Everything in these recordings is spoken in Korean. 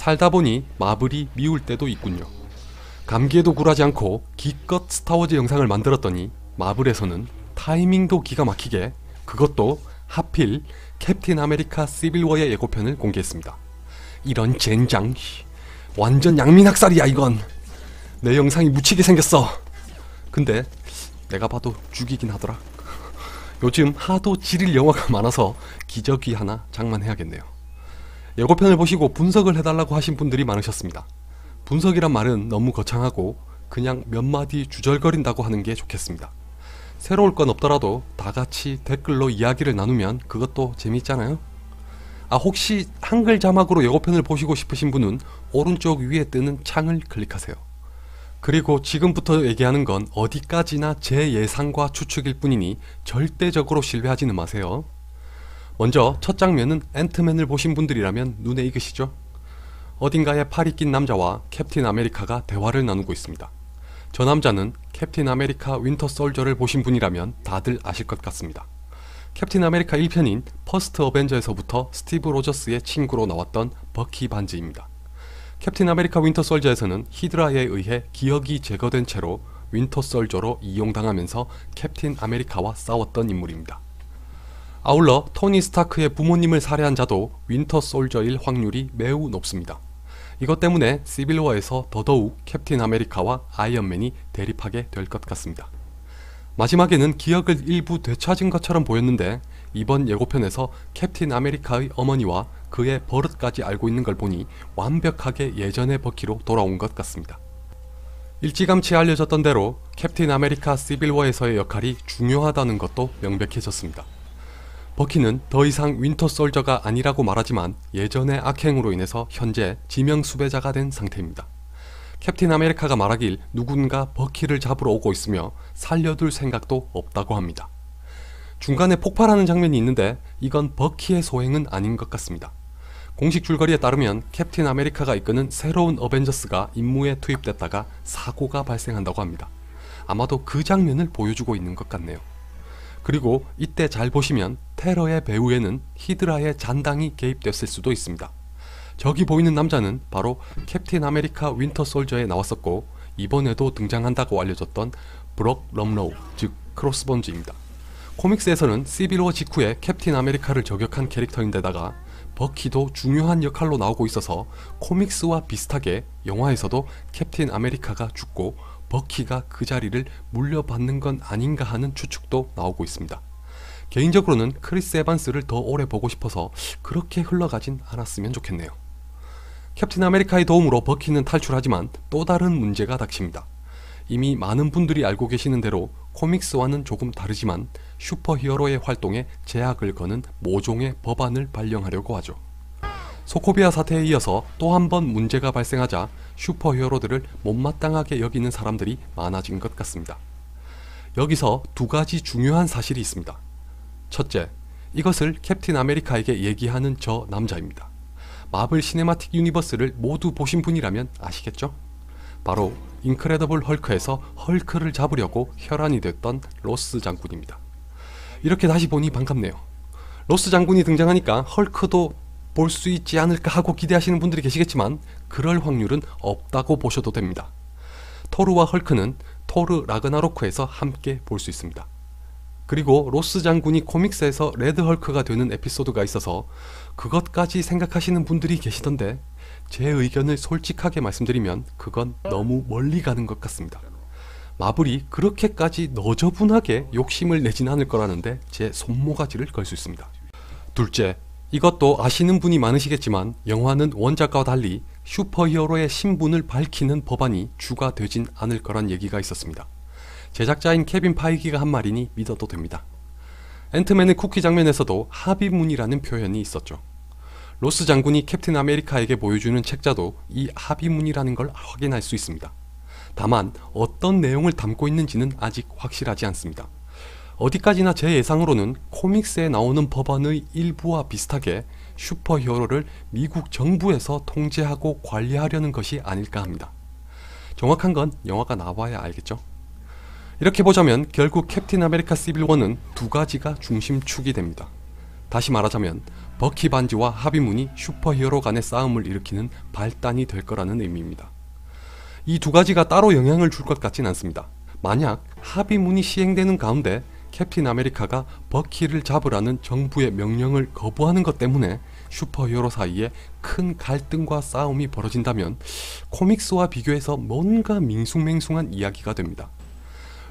살다 보니 마블이 미울 때도 있군요. 감기에도 굴하지 않고 기껏 스타워즈 영상을 만들었더니 마블에서는 타이밍도 기가 막히게 그것도 하필 캡틴 아메리카 시빌워의 예고편을 공개했습니다. 이런 젠장, 완전 양민학살이야 이건. 내 영상이 묻히게 생겼어. 근데 내가 봐도 죽이긴 하더라. 요즘 하도 지릴 영화가 많아서 기저귀 하나 장만해야겠네요. 예고편을 보시고 분석을 해달라고 하신 분들이 많으셨습니다. 분석이란 말은 너무 거창하고 그냥 몇 마디 주절거린다고 하는 게 좋겠습니다. 새로울 건 없더라도 다같이 댓글로 이야기를 나누면 그것도 재밌잖아요. 혹시 한글 자막으로 예고편을 보시고 싶으신 분은 오른쪽 위에 뜨는 창을 클릭하세요. 그리고 지금부터 얘기하는 건 어디까지나 제 예상과 추측일 뿐이니 절대적으로 신뢰하지는 마세요. 먼저 첫 장면은 앤트맨을 보신 분들이라면 눈에 익으시죠? 어딘가에 팔이 낀 남자와 캡틴 아메리카가 대화를 나누고 있습니다. 저 남자는 캡틴 아메리카 윈터 솔저를 보신 분이라면 다들 아실 것 같습니다. 캡틴 아메리카 1편인 퍼스트 어벤져에서부터 스티브 로저스의 친구로 나왔던 버키 반지입니다. 캡틴 아메리카 윈터 솔저에서는 히드라에 의해 기억이 제거된 채로 윈터 솔저로 이용당하면서 캡틴 아메리카와 싸웠던 인물입니다. 아울러 토니 스타크의 부모님을 살해한 자도 윈터 솔저일 확률이 매우 높습니다. 이것 때문에 시빌워에서 더더욱 캡틴 아메리카와 아이언맨이 대립하게 될 것 같습니다. 마지막에는 기억을 일부 되찾은 것처럼 보였는데 이번 예고편에서 캡틴 아메리카의 어머니와 그의 버릇까지 알고 있는 걸 보니 완벽하게 예전의 버키로 돌아온 것 같습니다. 일찌감치 알려졌던 대로 캡틴 아메리카 시빌워에서의 역할이 중요하다는 것도 명백해졌습니다. 버키는 더 이상 윈터 솔저가 아니라고 말하지만 예전의 악행으로 인해서 현재 지명 수배자가 된 상태입니다. 캡틴 아메리카가 말하길 누군가 버키를 잡으러 오고 있으며 살려둘 생각도 없다고 합니다. 중간에 폭발하는 장면이 있는데 이건 버키의 소행은 아닌 것 같습니다. 공식 줄거리에 따르면 캡틴 아메리카가 이끄는 새로운 어벤져스가 임무에 투입됐다가 사고가 발생한다고 합니다. 아마도 그 장면을 보여주고 있는 것 같네요. 그리고 이때 잘 보시면 테러의 배후에는 히드라의 잔당이 개입됐을 수도 있습니다. 저기 보이는 남자는 바로 캡틴 아메리카 윈터 솔저에 나왔었고 이번에도 등장한다고 알려졌던 브록 럼로우, 즉 크로스본즈입니다. 코믹스에서는 시빌워 직후에 캡틴 아메리카를 저격한 캐릭터인데다가 버키도 중요한 역할로 나오고 있어서 코믹스와 비슷하게 영화에서도 캡틴 아메리카가 죽고 버키가 그 자리를 물려받는 건 아닌가 하는 추측도 나오고 있습니다. 개인적으로는 크리스 에반스를 더 오래 보고 싶어서 그렇게 흘러가진 않았으면 좋겠네요. 캡틴 아메리카의 도움으로 버키는 탈출하지만 또 다른 문제가 닥칩니다. 이미 많은 분들이 알고 계시는 대로 코믹스와는 조금 다르지만 슈퍼히어로의 활동에 제약을 거는 모종의 법안을 발령하려고 하죠. 소코비아 사태에 이어서 또 한 번 문제가 발생하자 슈퍼히어로들을 못마땅하게 여기는 사람들이 많아진 것 같습니다. 여기서 두 가지 중요한 사실이 있습니다. 첫째, 이것을 캡틴 아메리카에게 얘기하는 저 남자입니다. 마블 시네마틱 유니버스를 모두 보신 분이라면 아시겠죠? 바로 인크레더블 헐크에서 헐크를 잡으려고 혈안이 됐던 로스 장군입니다. 이렇게 다시 보니 반갑네요. 로스 장군이 등장하니까 헐크도 볼 수 있지 않을까 하고 기대하시는 분들이 계시겠지만 그럴 확률은 없다고 보셔도 됩니다. 토르와 헐크는 토르 라그나로크에서 함께 볼 수 있습니다. 그리고 로스 장군이 코믹스에서 레드 헐크가 되는 에피소드가 있어서 그것까지 생각하시는 분들이 계시던데 제 의견을 솔직하게 말씀드리면 그건 너무 멀리 가는 것 같습니다. 마블이 그렇게까지 너저분하게 욕심을 내진 않을 거라는데 제 손모가지를 걸 수 있습니다. 둘째, 이것도 아시는 분이 많으시겠지만 영화는 원작과 달리 슈퍼히어로의 신분을 밝히는 법안이 추가되진 않을 거란 얘기가 있었습니다. 제작자인 케빈 파이기가 한 말이니 믿어도 됩니다. 앤트맨의 쿠키 장면에서도 합의문이라는 표현이 있었죠. 로스 장군이 캡틴 아메리카에게 보여주는 책자도 이 합의문이라는 걸 확인할 수 있습니다. 다만 어떤 내용을 담고 있는지는 아직 확실하지 않습니다. 어디까지나 제 예상으로는 코믹스에 나오는 법안의 일부와 비슷하게 슈퍼히어로를 미국 정부에서 통제하고 관리하려는 것이 아닐까 합니다. 정확한 건 영화가 나와야 알겠죠? 이렇게 보자면 결국 캡틴 아메리카 시빌워는 두 가지가 중심축이 됩니다. 다시 말하자면 버키 반지와 하비문이 슈퍼히어로 간의 싸움을 일으키는 발단이 될 거라는 의미입니다. 이 두 가지가 따로 영향을 줄 것 같진 않습니다. 만약 합의문이 시행되는 가운데 캡틴 아메리카가 버키를 잡으라는 정부의 명령을 거부하는 것 때문에 슈퍼히어로 사이에 큰 갈등과 싸움이 벌어진다면 코믹스와 비교해서 뭔가 밍숭맹숭한 이야기가 됩니다.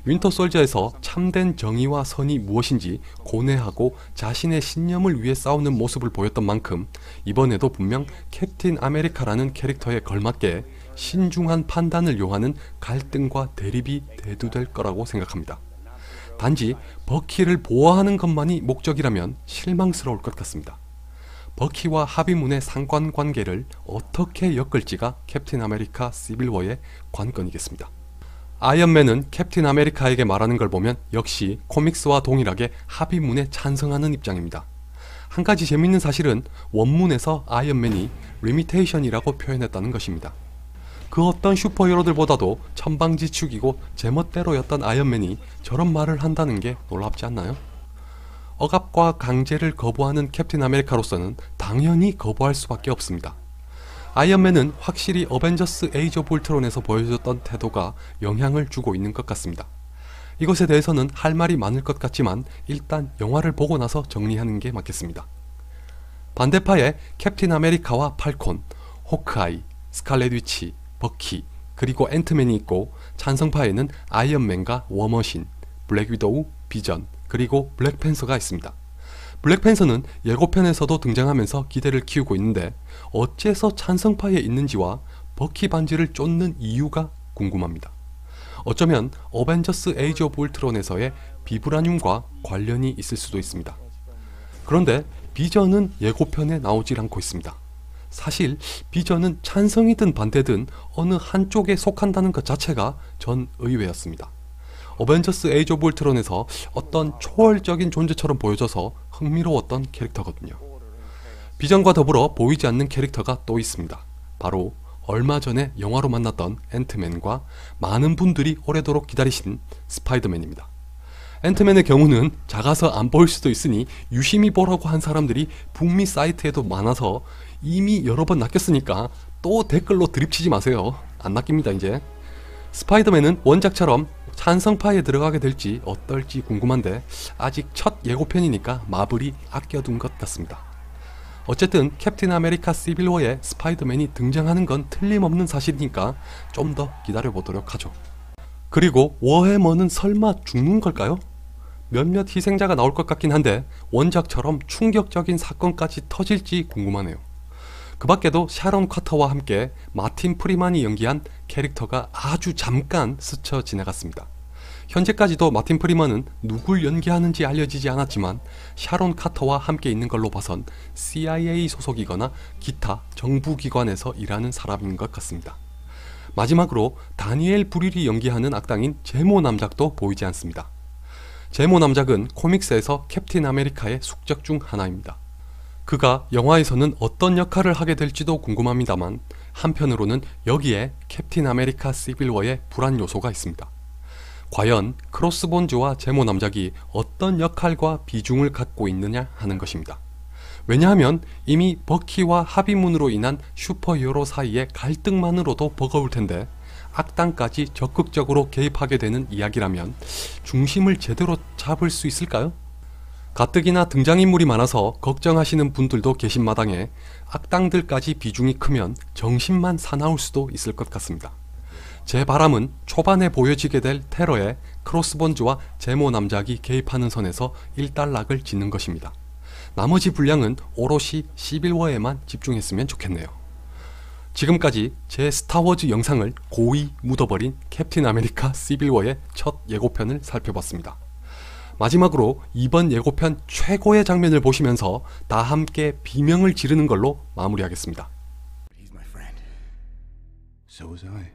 윈터 솔저에서 참된 정의와 선이 무엇인지 고뇌하고 자신의 신념을 위해 싸우는 모습을 보였던 만큼 이번에도 분명 캡틴 아메리카라는 캐릭터에 걸맞게 신중한 판단을 요하는 갈등과 대립이 대두될 거라고 생각합니다. 단지 버키를 보호하는 것만이 목적이라면 실망스러울 것 같습니다. 버키와 하비문의 상관관계를 어떻게 엮을지가 캡틴 아메리카 시빌워의 관건이겠습니다. 아이언맨은 캡틴 아메리카에게 말하는 걸 보면 역시 코믹스와 동일하게 하비문에 찬성하는 입장입니다. 한 가지 재밌는 사실은 원문에서 아이언맨이 리미테이션이라고 표현했다는 것입니다. 그 어떤 슈퍼히어로들보다도 천방지축이고 제멋대로였던 아이언맨이 저런 말을 한다는 게 놀랍지 않나요? 억압과 강제를 거부하는 캡틴 아메리카로서는 당연히 거부할 수밖에 없습니다. 아이언맨은 확실히 어벤져스 에이지 오브 울트론에서 보여줬던 태도가 영향을 주고 있는 것 같습니다. 이것에 대해서는 할 말이 많을 것 같지만 일단 영화를 보고 나서 정리하는 게 맞겠습니다. 반대파에 캡틴 아메리카와 팔콘, 호크아이, 스칼렛 위치, 버키, 그리고 앤트맨이 있고 찬성파에는 아이언맨과 워머신, 블랙 위도우, 비전, 그리고 블랙팬서가 있습니다. 블랙팬서는 예고편에서도 등장하면서 기대를 키우고 있는데 어째서 찬성파에 있는지와 버키 반지를 쫓는 이유가 궁금합니다. 어쩌면 어벤져스 에이지 오브 울트론에서의 비브라늄과 관련이 있을 수도 있습니다. 그런데 비전은 예고편에 나오질 않고 있습니다. 사실 비전은 찬성이든 반대든 어느 한쪽에 속한다는 것 자체가 전 의외였습니다. 어벤져스 에이지 오브 울트론에서 어떤 초월적인 존재처럼 보여져서 흥미로웠던 캐릭터거든요. 비전과 더불어 보이지 않는 캐릭터가 또 있습니다. 바로 얼마 전에 영화로 만났던 앤트맨과 많은 분들이 오래도록 기다리신 스파이더맨입니다. 앤트맨의 경우는 작아서 안 보일 수도 있으니 유심히 보라고 한 사람들이 북미 사이트에도 많아서 이미 여러 번 낚였으니까 또 댓글로 드립치지 마세요. 안 낚입니다 이제. 스파이더맨은 원작처럼 찬성파에 들어가게 될지 어떨지 궁금한데 아직 첫 예고편이니까 마블이 아껴둔 것 같습니다. 어쨌든 캡틴 아메리카 시빌워에 스파이더맨이 등장하는 건 틀림없는 사실이니까 좀 더 기다려보도록 하죠. 그리고 워해머는 설마 죽는 걸까요? 몇몇 희생자가 나올 것 같긴 한데 원작처럼 충격적인 사건까지 터질지 궁금하네요. 그 밖에도 샤론 카터와 함께 마틴 프리만이 연기한 캐릭터가 아주 잠깐 스쳐 지나갔습니다. 현재까지도 마틴 프리만은 누굴 연기하는지 알려지지 않았지만 샤론 카터와 함께 있는 걸로 봐선 CIA 소속이거나 기타 정부기관에서 일하는 사람인 것 같습니다. 마지막으로 다니엘 브릴이 연기하는 악당인 제모 남작도 보이지 않습니다. 제모 남작은 코믹스에서 캡틴 아메리카의 숙적 중 하나입니다. 그가 영화에서는 어떤 역할을 하게 될지도 궁금합니다만 한편으로는 여기에 캡틴 아메리카 시빌워의 불안 요소가 있습니다. 과연 크로스본즈와 제모 남작이 어떤 역할과 비중을 갖고 있느냐 하는 것입니다. 왜냐하면 이미 버키와 합의문으로 인한 슈퍼히어로 사이의 갈등만으로도 버거울 텐데 악당까지 적극적으로 개입하게 되는 이야기라면 중심을 제대로 잡을 수 있을까요? 가뜩이나 등장인물이 많아서 걱정하시는 분들도 계신 마당에 악당들까지 비중이 크면 정신만 사나울 수도 있을 것 같습니다. 제 바람은 초반에 보여지게 될 테러에 크로스본즈와 제모 남작이 개입하는 선에서 일단락을 짓는 것입니다. 나머지 분량은 오롯이 시빌워에만 집중했으면 좋겠네요. 지금까지 제 스타워즈 영상을 고이 묻어버린 캡틴 아메리카 시빌워의 첫 예고편을 살펴봤습니다. 마지막으로 이번 예고편 최고의 장면을 보시면서 다 함께 비명을 지르는 걸로 마무리하겠습니다. He's my friend. So was I.